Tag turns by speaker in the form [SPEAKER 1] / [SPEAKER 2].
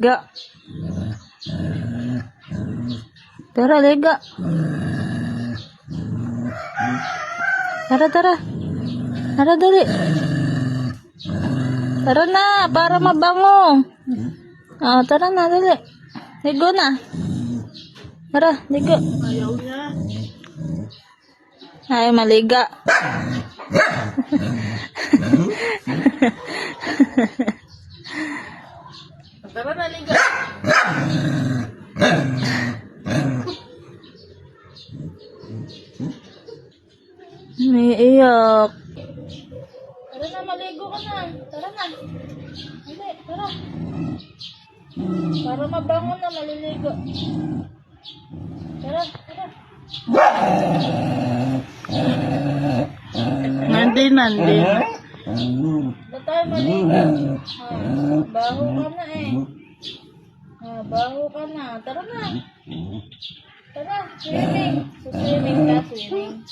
[SPEAKER 1] Ga. Tara, liga. Tara, tara. Tara, dali. Tara na, para mabango. Tara na, dali. Ligo na. Tara, ligo.
[SPEAKER 2] Ayaw niya.
[SPEAKER 1] Ay, maliga.
[SPEAKER 2] Tara na, liga.
[SPEAKER 1] Umiiyak.
[SPEAKER 2] Tara na, maligo ka na. Tara na. Hindi, tara. Para mabangon na, maliligo. Tara, tara. Nandi. Ba't tayo maligo? Baho ka na eh. Baho ka na. Tara na. Tara, swimming. Swimming ka, swimming.